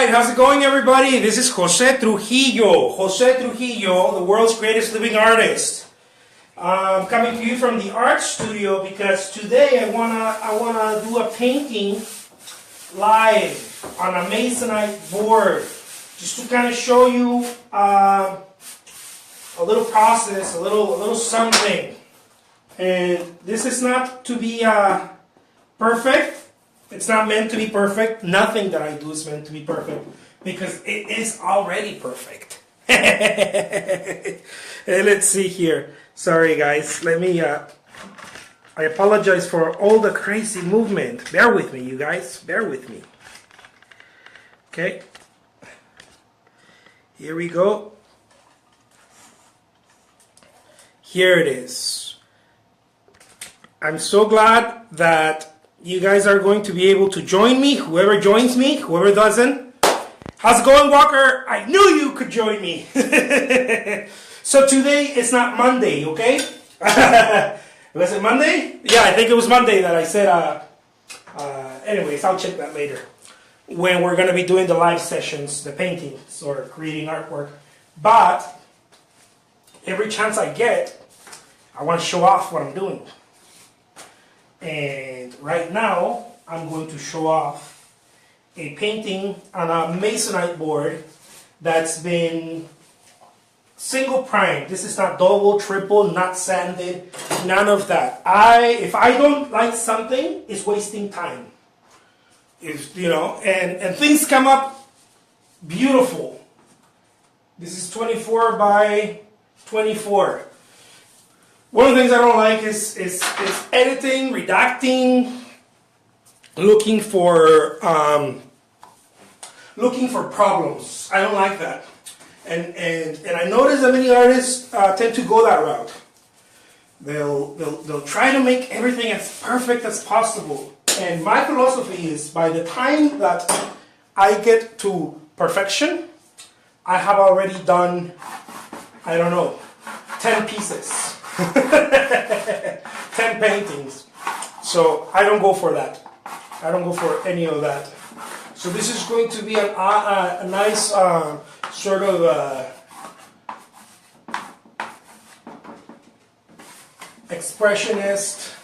Alright, how's it going, everybody? This is Jose Trujillo. Jose Trujillo, the world's greatest living artist. I'm coming to you from the art studio because today I wanna do a painting live on a masonite board, just to kind of show you a little process, a little something. And this is not to be perfect. It's not meant to be perfect. Nothing that I do is meant to be perfect because it is already perfect. Let's see here. Sorry, guys. Let me. I apologize for all the crazy movement. Bear with me, you guys. Bear with me. Okay. Here we go. Here it is. I'm so glad that you guys are going to be able to join me. Whoever joins me, whoever doesn't. How's it going, Walker? I knew you could join me. So today it's not Monday, okay? Was it Monday? Yeah, I think it was Monday that I said, anyways, I'll check that later. When we're going to be doing the live sessions, the paintings or creating artwork. But every chance I get, I want to show off what I'm doing. And right now, I'm going to show off a painting on a masonite board that's been single primed. This is not double, triple, not sanded, none of that. If I don't like something, it's wasting time. And things come up beautiful. This is 24 by 24. One of the things I don't like is editing, redacting, looking for problems. I don't like that, and I notice that many artists tend to go that route. They'll try to make everything as perfect as possible. And my philosophy is, by the time that I get to perfection, I have already done, I don't know, 10 pieces. 10 paintings. So I don't go for that. I don't go for any of that. So this is going to be a nice sort of expressionist,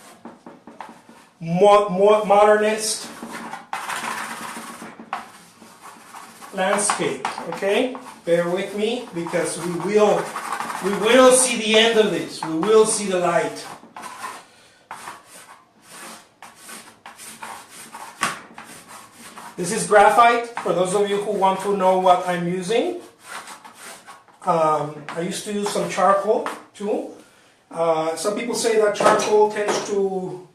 modernist landscape. Okay? Bear with me because we will see the end of this. We will see the light. This is graphite, for those of you who want to know what I'm using. I used to use some charcoal too. Some people say that charcoal tends to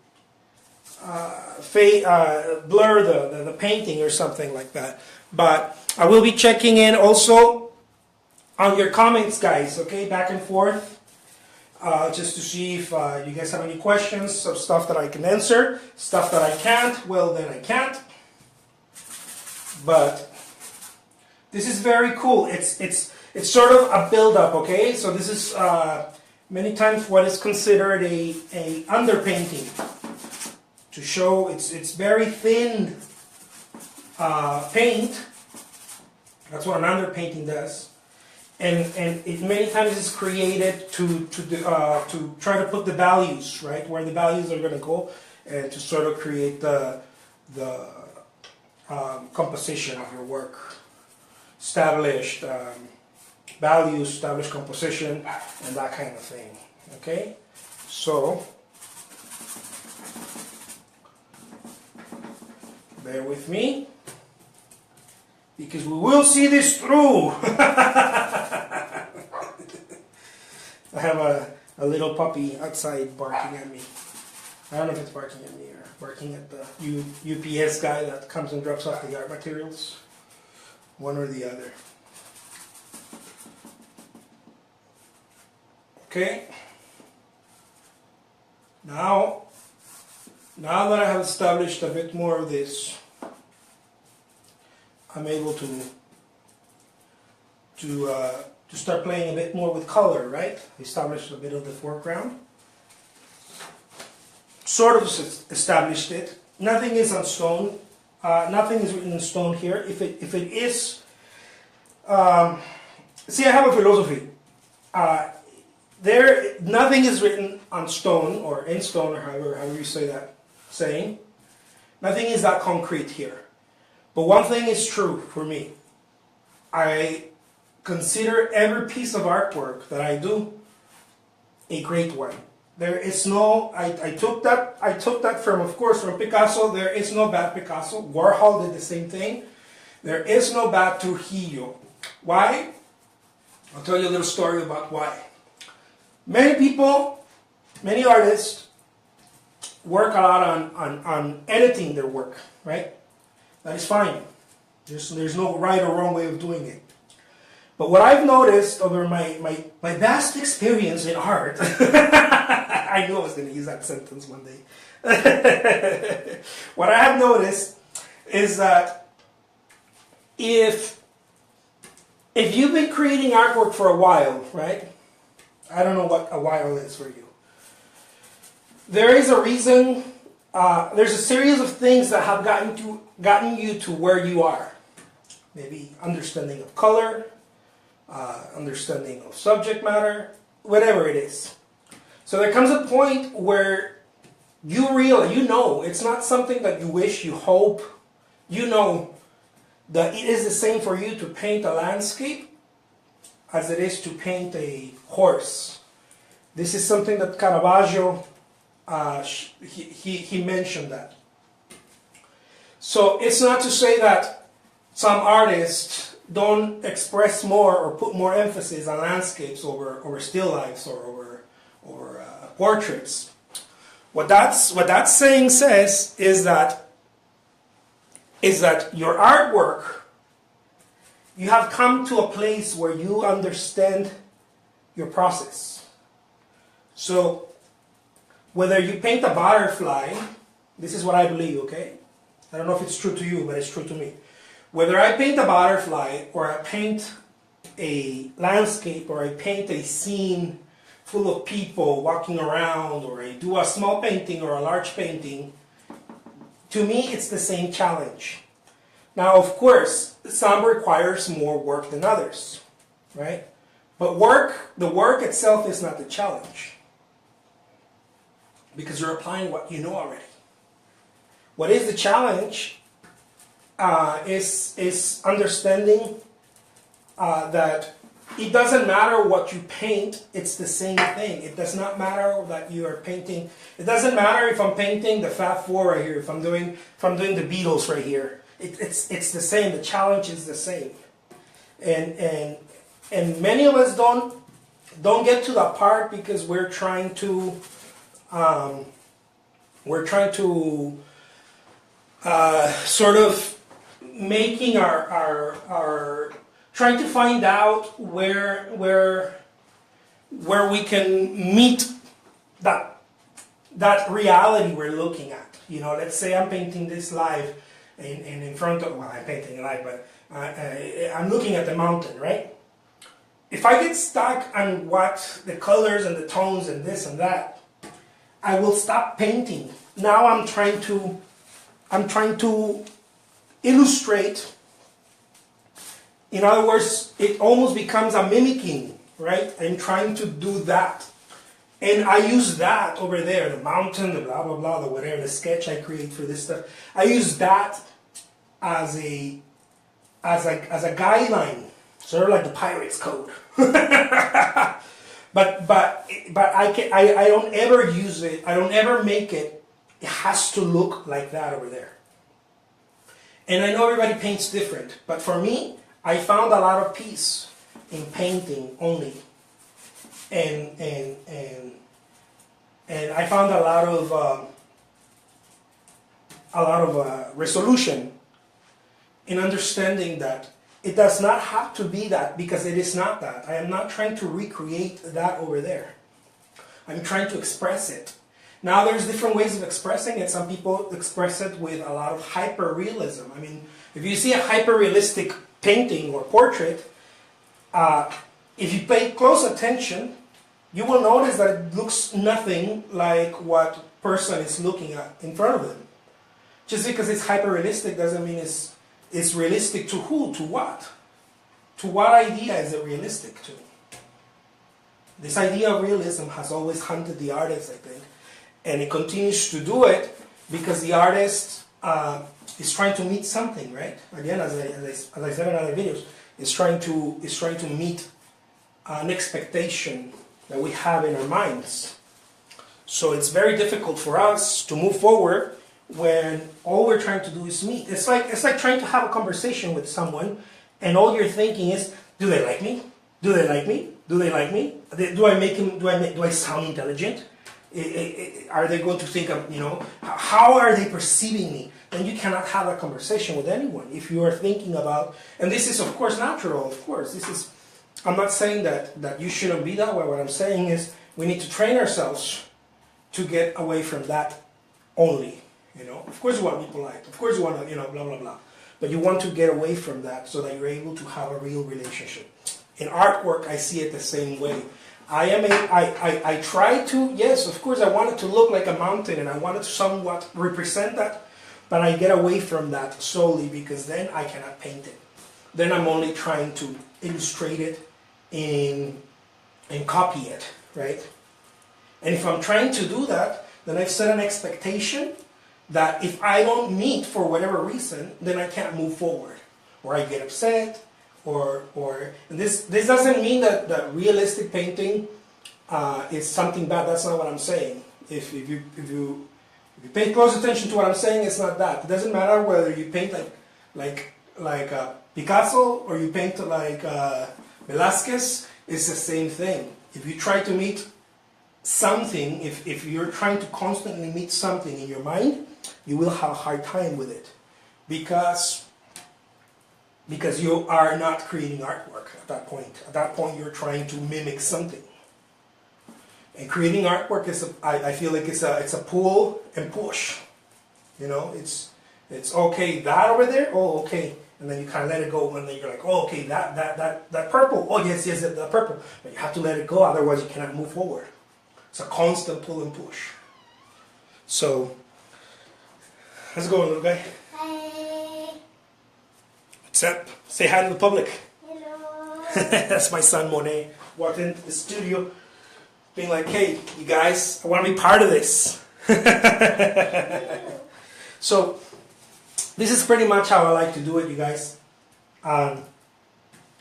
blur the painting or something like that. But I will be checking in also on your comments, guys, okay, back and forth, just to see if you guys have any questions of stuff that I can answer, stuff that I can't, well, then I can't. But this is very cool. It's sort of a build-up, okay? So this is many times what is considered a underpainting, to show it's very thin paint. That's what an underpainting does. And it many times is created to try to put the values, right, where the values are going to go, and to sort of create the composition of your work. Established values, established composition, and that kind of thing. Okay? So, bear with me, because we will see this through. I have a little puppy outside barking at me. I don't know if it's barking at me or barking at the UPS guy that comes and drops off the art materials. One or the other. Okay. Now that I have established a bit more of this, I'm able to start playing a bit more with color, right? Establish a bit of the foreground. Sort of established it. Nothing is on stone. Nothing is written in stone here. If it is, see, I have a philosophy. Nothing is written on stone or in stone or however you say that saying. Nothing is that concrete here. But one thing is true for me. I consider every piece of artwork that I do a great one. There is no, I took that from, of course, from Picasso. There is no bad Picasso. Warhol did the same thing. There is no bad Trujillo. Why? I'll tell you a little story about why. Many people, many artists work a lot on editing their work, right? That is fine. There's no right or wrong way of doing it. But what I've noticed over my vast experience in art, I knew I was going to use that sentence one day. What I have noticed is that if you've been creating artwork for a while, right? I don't know what a while is for you. There is a reason. There's a series of things that have gotten you to where you are. Maybe understanding of color, understanding of subject matter, whatever it is. So there comes a point where you realize, it's not something that you wish, you hope, that it is the same for you to paint a landscape as it is to paint a horse. This is something that Caravaggio, he mentioned that. So it's not to say that some artists don't express more or put more emphasis on landscapes over still lifes or over portraits. What that saying says is that your artwork, you have come to a place where you understand your process. So whether you paint a butterfly, this is what I believe, okay? I don't know if it's true to you, but it's true to me. Whether I paint a butterfly, or I paint a landscape, or I paint a scene full of people walking around, or I do a small painting or a large painting, to me it's the same challenge. Now, of course, some requires more work than others, right? But the work itself is not the challenge, because you're applying what you know already. What is the challenge is understanding that it doesn't matter what you paint, it's the same thing. It does not matter that you are painting. It doesn't matter if I'm painting the Fab Four right here, if I'm doing the Beatles right here. It's the same. The challenge is the same. And many of us don't get to that part because we're trying to sort of making our trying to find out where we can meet that reality we're looking at. Let's say I'm painting this live and in front of, well, I'm painting live, but I'm looking at the mountain, right? If I get stuck on what the colors and the tones and this and that, I will stop painting. Now I'm trying to illustrate. In other words, it almost becomes a mimicking, right? I'm trying to do that. And I use that over there, the mountain, the blah, blah, blah, the whatever, the sketch I create for this stuff. I use that as a guideline, sort of like the Pirates Code. but I don't ever use it. I don't ever make it. It has to look like that over there. And I know everybody paints different, but for me, I found a lot of peace in painting only, and I found a lot of resolution in understanding that it does not have to be that, because it is not that. I am not trying to recreate that over there. I'm trying to express it. Now, there's different ways of expressing it. Some people express it with a lot of hyper-realism. I mean, if you see a hyper-realistic painting or portrait, if you pay close attention, you will notice that it looks nothing like what person is looking at in front of them. Just because it's hyper-realistic doesn't mean it's realistic to who, to what? To what idea is it realistic to? This idea of realism has always hunted the artist, I think, and it continues to do it because the artist is trying to meet something, right? Again, as I said in other videos, is trying to meet an expectation that we have in our minds. So it's very difficult for us to move forward when all we're trying to do is meet. It's like trying to have a conversation with someone, and all you're thinking is, do they like me? Do they like me? Do they like me? Do I sound intelligent? Are they going to think of, how are they perceiving me? Then you cannot have a conversation with anyone if you are thinking about, and this is of course natural, of course. I'm not saying that you shouldn't be that way. What I'm saying is we need to train ourselves to get away from that only. Of course you want to be polite. Of course you want to, blah, blah, blah. But you want to get away from that so that you're able to have a real relationship. In artwork, I see it the same way. I try to, yes, of course, I want it to look like a mountain and I want it to somewhat represent that, but I get away from that solely because then I cannot paint it. Then I'm only trying to illustrate it and copy it, right? And if I'm trying to do that, then I've set an expectation that if I don't meet for whatever reason, then I can't move forward, or I get upset, or this doesn't mean that realistic painting is something bad. That's not what I'm saying. If you pay close attention to what I'm saying, it's not that. It doesn't matter whether you paint like Picasso or you paint like Velázquez. It's the same thing. If you try to meet something, if you're trying to constantly meet something in your mind, you will have a hard time with it because you are not creating artwork at that point. At that point, you're trying to mimic something. And creating artwork I feel like it's a pull and push. It's okay, that over there, oh okay, and then you kind of let it go, and then you're like, oh okay, that purple, oh yes, that purple, but you have to let it go, otherwise you cannot move forward. It's a constant pull and push. So, how's it going, little guy? Hi. What's up? Say hi to the public. Hello. That's my son Monet. Walked into the studio being like, hey, you guys, I want to be part of this. So, this is pretty much how I like to do it, you guys. I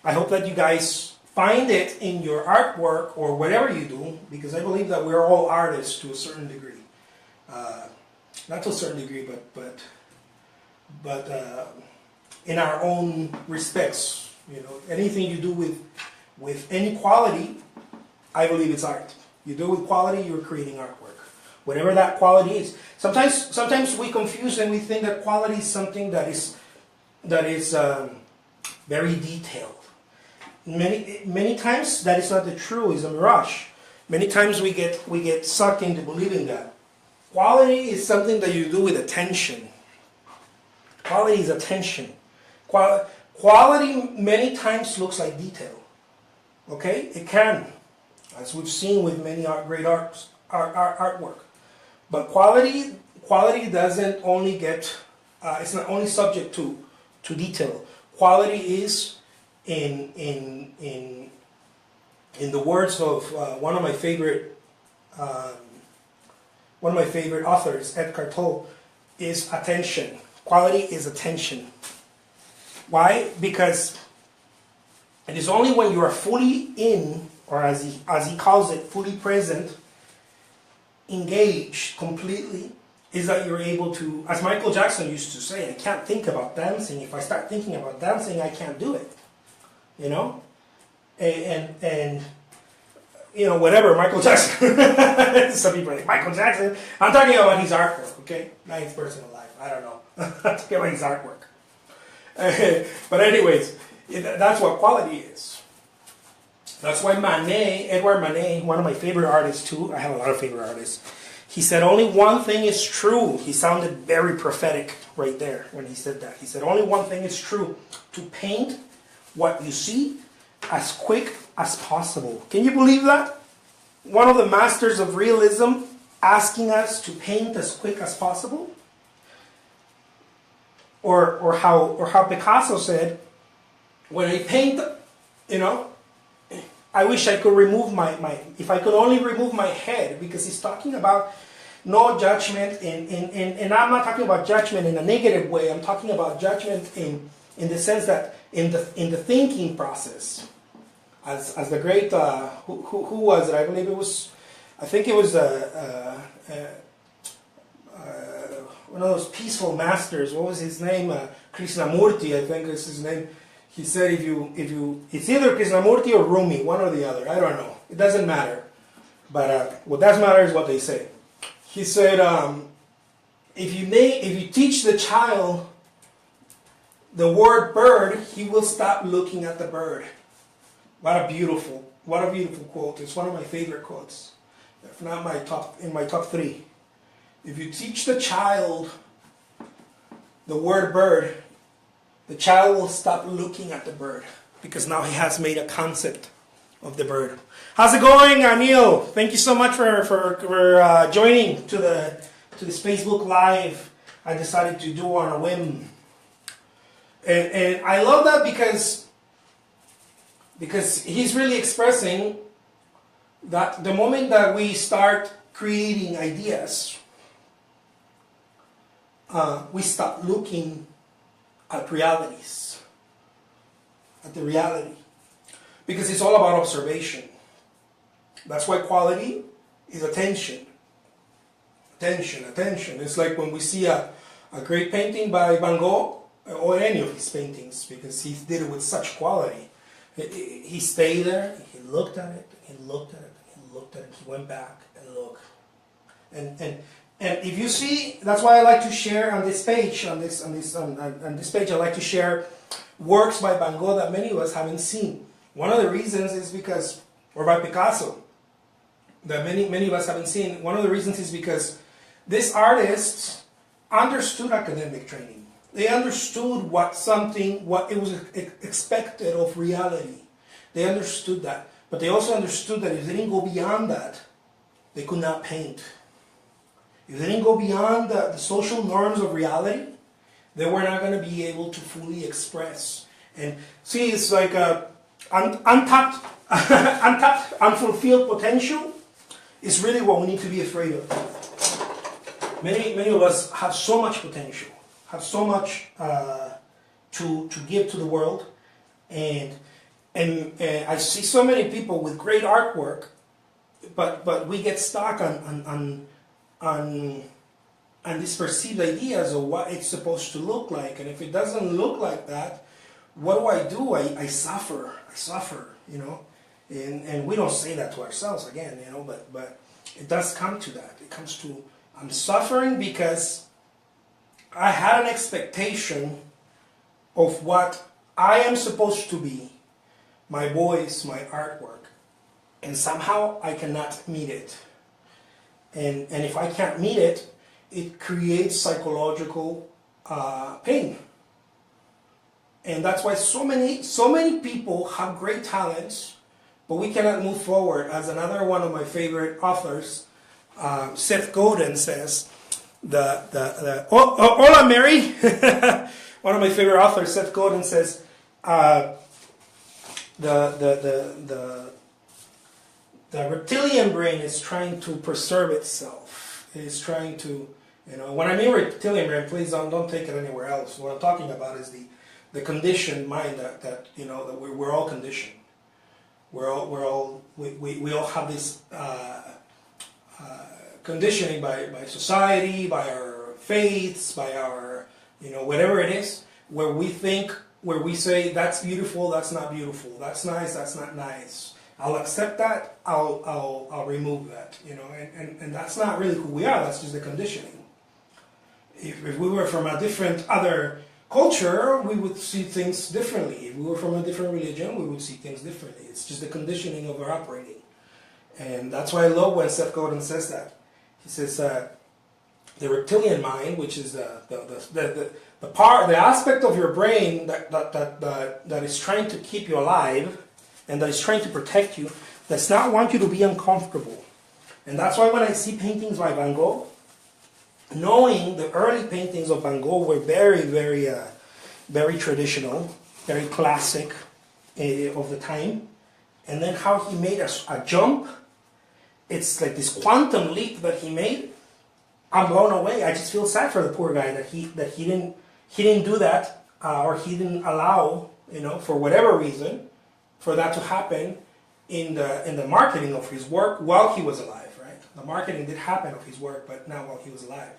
hope that you guys find it in your artwork or whatever you do, because I believe that we're all artists to a certain degree. Not to a certain degree, but in our own respects. Anything you do with any quality, I believe it's art. You do it with quality, you're creating artwork. Whatever that quality is. Sometimes we confuse and we think that quality is something that is very detailed. Many times that is not the true, it's a mirage. Many times we get sucked into believing that. Quality is something that you do with attention. Quality is attention. Quality many times looks like detail. Okay? It can, as we've seen with many great artwork. But quality doesn't only get, it's not only subject to detail. Quality is in the words of one of my favorite authors, Edgar Tolle, is attention. Quality is attention. Why? Because it is only when you are fully in, or as he calls it, fully present, engaged completely, is that you're able to, as Michael Jackson used to say, I can't think about dancing. If I start thinking about dancing, I can't do it. And whatever, Michael Jackson. Some people are like, Michael Jackson? I'm talking about his artwork, okay? Not his personal life. I don't know. I'm talking about his artwork. But anyways, that's what quality is. That's why Edouard Manet, one of my favorite artists too, I have a lot of favorite artists, he said only one thing is true. He sounded very prophetic right there when he said that. He said only one thing is true, to paint what you see as quick as possible. Can you believe that? One of the masters of realism asking us to paint as quick as possible? or how Picasso said, when I paint, you know, I wish I could remove if I could only remove my head, because he's talking about no judgment, and I'm not talking about judgment in a negative way. I'm talking about judgment in the sense that in the thinking process. As the great who was it? I believe it was. I think it was one of those peaceful masters. What was his name? Krishnamurti, I think is his name. He said, it's either Krishnamurti or Rumi, one or the other. I don't know. It doesn't matter. But what does matter is what they say. He said, if you teach the child the word bird, he will stop looking at the bird. What a beautiful quote. It's one of my favorite quotes. If not in my top 3. If you teach the child the word bird, the child will stop looking at the bird, because now he has made a concept of the bird. How's it going, Neil? Thank you so much for joining to this Facebook Live I decided to do on a whim. And I love that because he's really expressing that the moment that we start creating ideas, we stop looking at realities, at the reality, because it's all about observation. That's why quality is attention. Attention. It's like when we see a great painting by Van Gogh, or any of his paintings, because he did it with such quality. He stayed there, he looked at it, he looked at it, he looked at it, he went back and looked. And if you see, that's why I like to share on this page, on this page, I like to share works by Van Gogh that many of us haven't seen. One of the reasons is because, or by Picasso, that many of us haven't seen. One of the reasons is because these artists understood academic training. They understood what it was expected of reality. They understood that. But they also understood that if they didn't go beyond that, they could not paint. If they didn't go beyond the social norms of reality, they were not going to be able to fully express. And see, it's like untapped, unfulfilled potential is really what we need to be afraid of. Many of us have so much potential, have so much to give to the world, and I see so many people with great artwork, but we get stuck on these perceived ideas of what it's supposed to look like. And if it doesn't look like that, what do? I suffer, you know. And we don't say that to ourselves again, you know, but it does come to that. It comes to, I'm suffering because I had an expectation of what I am supposed to be, my voice, my artwork, and somehow I cannot meet it. And if I can't meet it, it creates psychological pain. And that's why so many people have great talents, but we cannot move forward. As another one of my favorite authors, Seth Godin, says, hola Mary, one of my favorite authors, Seth Godin, says, the reptilian brain is trying to preserve itself. It is trying to, you know, when I mean reptilian brain, please don't take it anywhere else. What I'm talking about is the conditioned mind that you know, that we're all conditioned. We all have this conditioning by society, by our faiths, by our, you know, whatever it is, where we say that's beautiful, that's not beautiful, that's nice, that's not nice. I'll accept that, I'll remove that, you know, and that's not really who we are, that's just the conditioning. If we were from a different other culture, we would see things differently. If we were from a different religion, we would see things differently. It's just the conditioning of our upbringing. And that's why I love when Seth Godin says that. He says the reptilian mind, which is the aspect of your brain that is trying to keep you alive, and that is trying to protect you, does not want you to be uncomfortable. And that's why when I see paintings by Van Gogh, knowing the early paintings of Van Gogh were very traditional, very classic of the time, and then how he made a jump. It's like this quantum leap that he made. I'm blown away. I just feel sad for the poor guy that he didn't do that, or he didn't allow, for whatever reason, for that to happen in the marketing of his work while he was alive. Right? The marketing did happen of his work, but not while he was alive.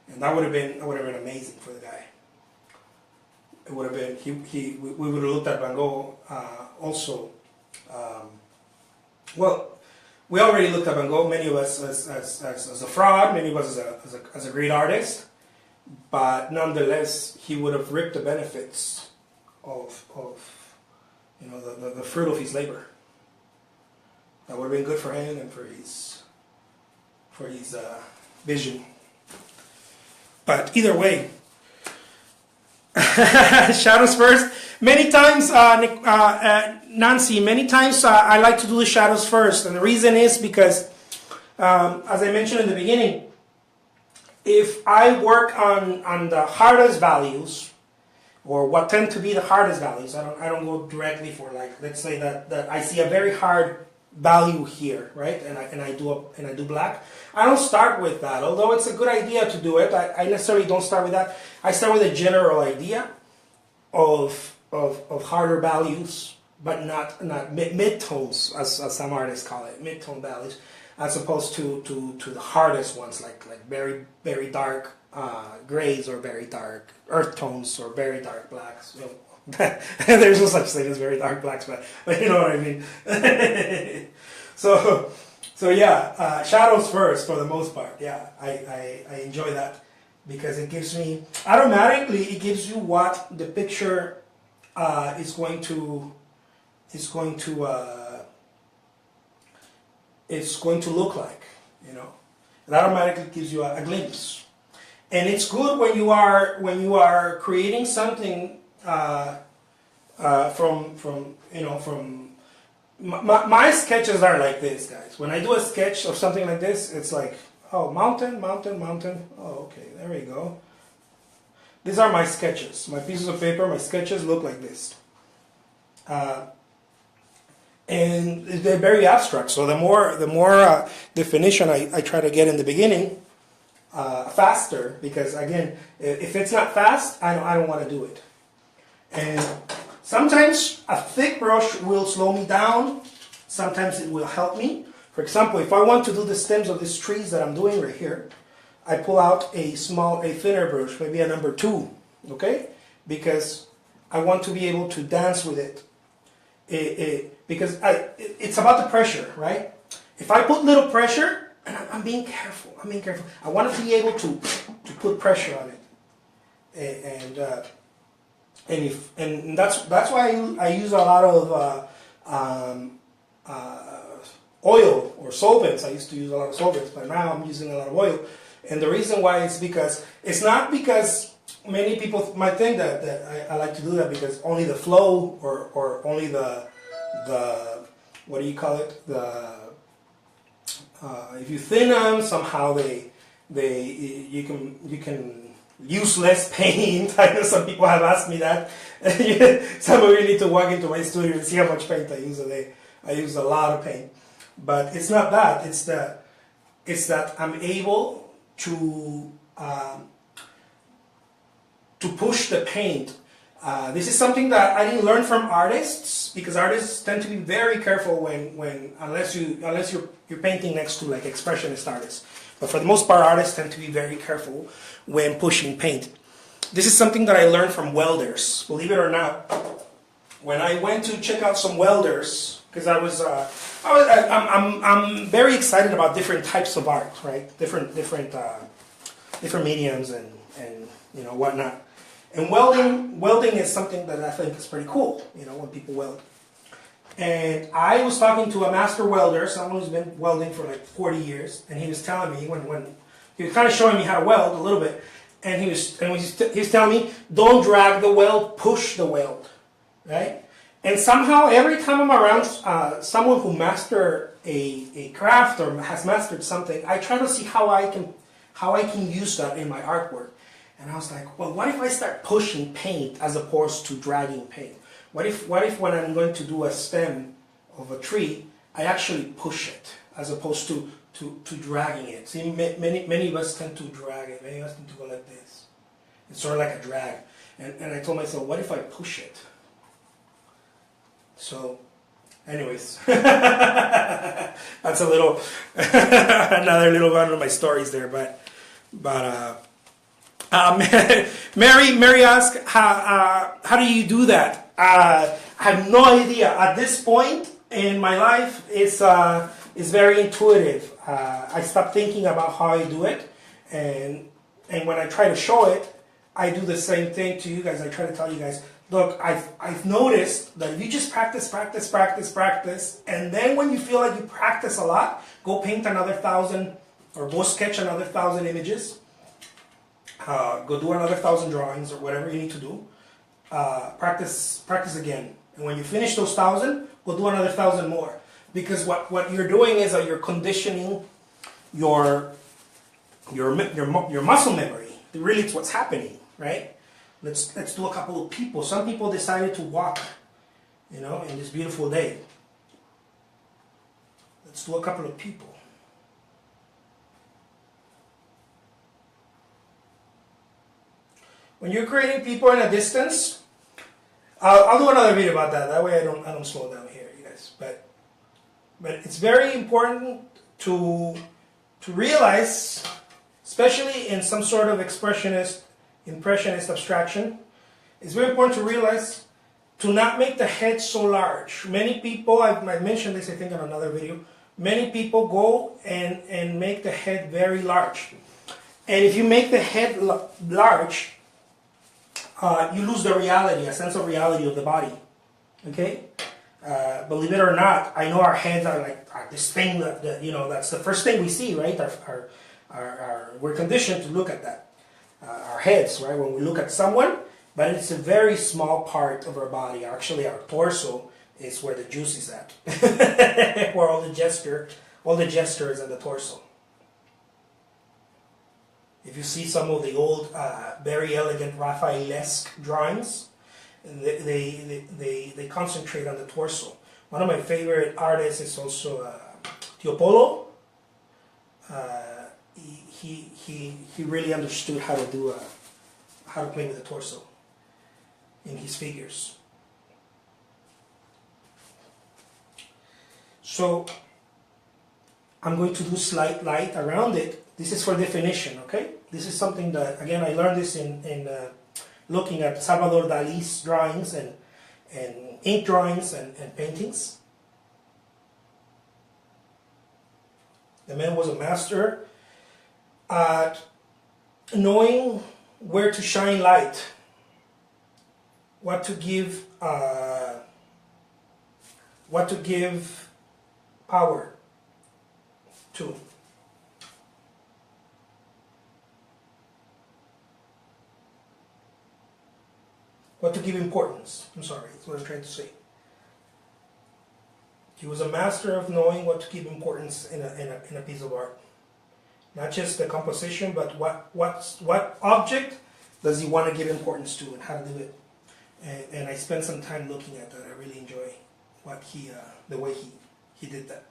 And that would have been amazing for the guy. It would have been we would have looked at Van Gogh also. Well, we already looked at Van Gogh, many of us as a fraud, many of us as a great artist, but nonetheless, he would have reaped the benefits of the fruit of his labor. That would have been good for him and for his vision. But either way, shadows first. Many times, Nancy, I like to do the shadows first. And the reason is because, as I mentioned in the beginning, if I work on the hardest values, or what tend to be the hardest values, I don't go directly for, like, let's say that I see a very hard value here, right? And I do black. I don't start with that, although it's a good idea to do it. I necessarily don't start with that. I start with a general idea of harder values, but not mid-tones, as some artists call it, mid-tone values, as opposed to the hardest ones, like very, very dark grays, or very dark earth tones, or very dark blacks. There's no such thing as very dark blacks, but you know what I mean. So yeah, shadows first for the most part. Yeah, I enjoy that because it gives me automatically. It gives you what the picture is going to look like. It automatically gives you a glimpse, and it's good when you are creating something. From my sketches are like this, guys. When I do a sketch of something like this, it's like, oh, mountain, mountain, mountain. Oh, okay, there we go. These are my sketches. My pieces of paper, my sketches look like this. And they're very abstract. So the more definition I try to get in the beginning, faster, because again, if it's not fast, I don't want to do it. And sometimes a thick brush will slow me down. Sometimes it will help me. For example, if I want to do the stems of these trees that I'm doing right here, I pull out a thinner brush, maybe a number 2, okay? Because I want to be able to dance with it. Because it's about the pressure, right? If I put little pressure, and I'm being careful, I want to be able to put pressure on it. And that's why I use a lot of oil or solvents. I used to use a lot of solvents, but now I'm using a lot of oil. And the reason why is because it's not because many people might think that I like to do that because only the flow or only the what do you call it, if you thin them somehow you can use less paint. I know some people have asked me that. Some of you need to walk into my studio and see how much paint I use a day. I use a lot of paint, but it's not that. It's that I'm able to push the paint. This is something that I didn't learn from artists, because artists tend to be very careful unless you're painting next to like expressionist artists. But for the most part, artists tend to be very careful when pushing paint. This is something that I learned from welders. Believe it or not, when I went to check out some welders, because I'm very excited about different types of art, right? Different mediums and whatnot. And welding is something that I think is pretty cool, when people weld. And I was talking to a master welder, someone who's been welding for like 40 years, and he was telling me when he was kind of showing me how to weld a little bit, and he was telling me, don't drag the weld, push the weld, right? And somehow every time I'm around someone who mastered a craft or has mastered something, I try to see how I how I can use that in my artwork. And I was like, well, what if I start pushing paint as opposed to dragging paint? What if when I'm going to do a stem of a tree, I actually push it as opposed to dragging it? See, many of us tend to drag it. Many of us tend to go like this. It's sort of like a drag. And I told myself, what if I push it? So, anyways, that's a little, another little one of my stories there. But Mary asked, how do you do that? I have no idea. At this point in my life, it's very intuitive. I stopped thinking about how I do it, and when I try to show it, I do the same thing to you guys. I try to tell you guys, look, I've noticed that if you just practice, and then when you feel like you practice a lot, go paint another 1,000, or go sketch another 1,000 images, go do another 1,000 drawings, or whatever you need to do. Practice again, and when you finish those 1,000, go do another 1,000 more. Because what you're doing is that you're conditioning your muscle memory. Really, it's what's happening, right? Let's do a couple of people. Some people decided to walk, in this beautiful day. Let's do a couple of people. When you're creating people in a distance, I'll do another video about that. That way I don't slow down here, you guys. But it's very important to realize, especially in some sort of impressionist abstraction, it's very important to realize to not make the head so large. Many people, I mentioned this I think in another video, many people go and make the head very large. And if you make the head large, you lose the reality, a sense of reality of the body. Okay? Believe it or not, I know our heads are like this thing that that's the first thing we see, right? We're conditioned to look at that. Our heads, right? When we look at someone, but it's a very small part of our body. Actually, our torso is where the juice is at, where all the gesture is in the torso. If you see some of the old, very elegant Raphaelesque drawings, they concentrate on the torso. One of my favorite artists is also Tiepolo. He really understood how to play with the torso in his figures. So I'm going to do slight light around it. This is for definition, okay? This is something that, again, I learned this in looking at Salvador Dali's drawings and ink drawings and paintings. The man was a master at knowing where to shine light, what to give power to. What to give importance. I'm sorry, that's what I'm trying to say. He was a master of knowing what to give importance in a piece of art. Not just the composition, but what object does he want to give importance to and how to do it. And I spent some time looking at that. I really enjoy the way he did that.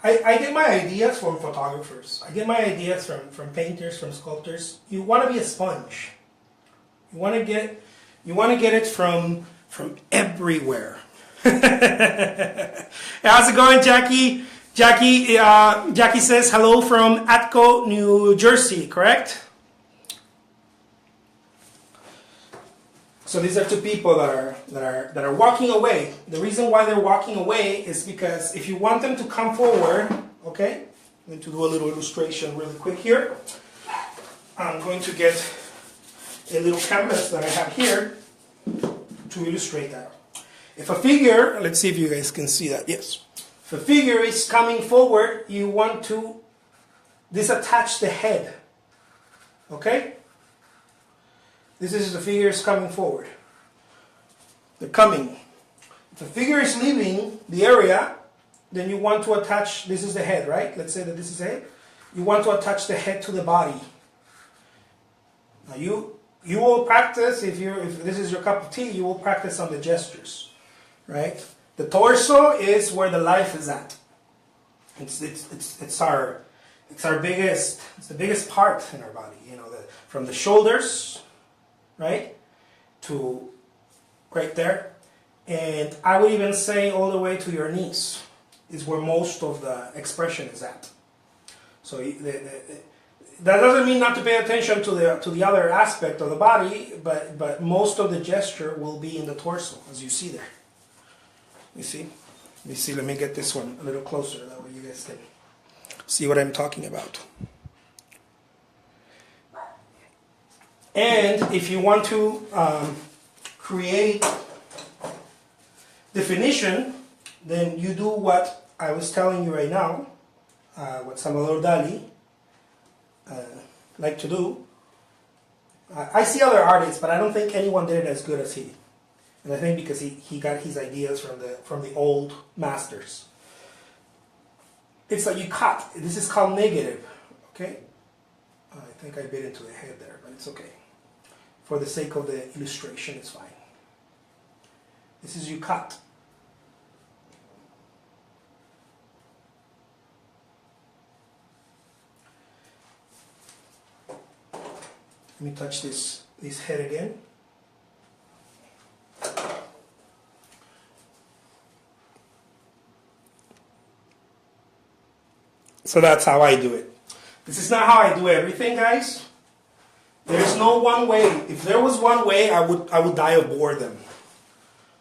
I get my ideas from photographers. I get my ideas from painters, from sculptors. You want to be a sponge. You want to get it from everywhere. How's it going, Jackie? Jackie says hello from Atco, New Jersey, correct? So these are two people that are walking away. The reason why they're walking away is because if you want them to come forward, okay, I'm going to do a little illustration really quick here. I'm going to get a little canvas that I have here to illustrate that. If a figure, let's see if you guys can see that, yes. If a figure is coming forward, you want to disattach the head, okay? This is the figures coming forward. They're coming. If the figure is leaving the area, then you want to attach, this is the head, right? Let's say that this is the head. You want to attach the head to the body. Now you will practice, if this is your cup of tea, you will practice on the gestures, right? The torso is where the life is at. It's the biggest part in our body, you know, from the shoulders, right, to right there, and I would even say all the way to your knees is where most of the expression is at. So that doesn't mean not to pay attention to the other aspect of the body, but most of the gesture will be in the torso, as you see there. You see? Let me see. Let me get this one a little closer. That way you guys can see what I'm talking about. And if you want to create definition, then you do what I was telling you right now, what Salvador Dali like to do. I see other artists, but I don't think anyone did it as good as he. And I think because he got his ideas from the old masters. It's like you cut. This is called negative. Okay? I think I bit into the head there, but it's okay. For the sake of the illustration, it's fine. This is you cut. Let me touch this head again. So that's how I do it. This is not how I do everything, guys. There's no one way. If there was one way, I would die of boredom.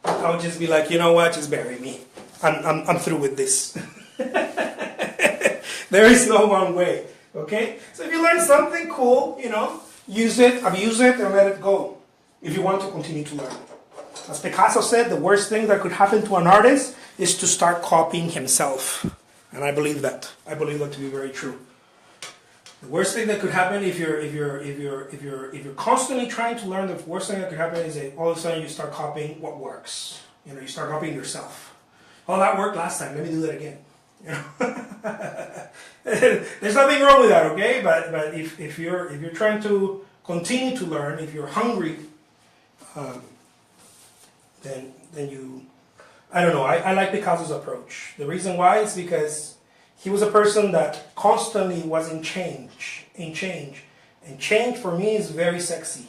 I would just be like, you know what, just bury me. I'm through with this. There is no one way. Okay? So if you learn something cool, you know, use it, abuse it, and let it go. If you want to continue to learn. As Picasso said, the worst thing that could happen to an artist is to start copying himself. And I believe that. I believe that to be very true. The worst thing that could happen if you're constantly trying to learn, the worst thing that could happen is that all of a sudden you start copying what works. You know, you start copying yourself. Oh, that worked last time. Let me do that again. You know? There's nothing wrong with that, okay? But if you're trying to continue to learn, if you're hungry, then you, I don't know. I like Picasso's approach. The reason why is because he was a person that constantly was in change. And change for me is very sexy.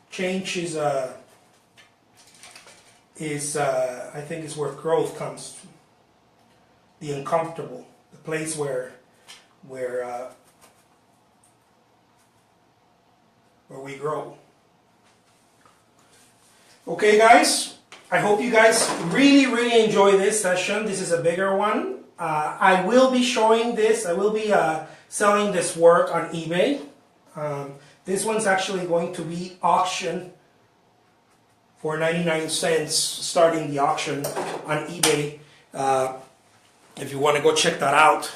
Change is I think is where growth comes. The uncomfortable, the place where we grow. Okay, guys. I hope you guys really enjoy this session. This is a bigger one. I will be showing this. I will be selling this work on eBay. This one's actually going to be auctioned for 99 cents, starting the auction on eBay. If you want to go check that out.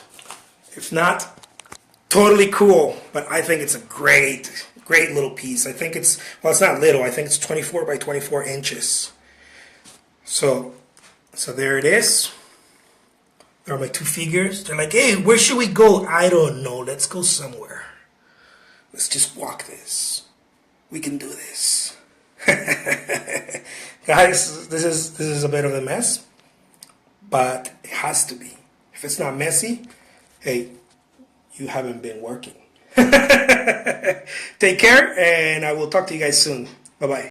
If not, totally cool. But I think it's a great little piece. I think it's, well, it's not little. I think it's 24 by 24 inches. So there it is. There are my two figures. They're like, hey, where should we go? I don't know. Let's go somewhere. Let's just walk this. We can do this. Guys, this is a bit of a mess. But it has to be. If it's not messy, hey, you haven't been working. Take care, and I will talk to you guys soon. Bye-bye.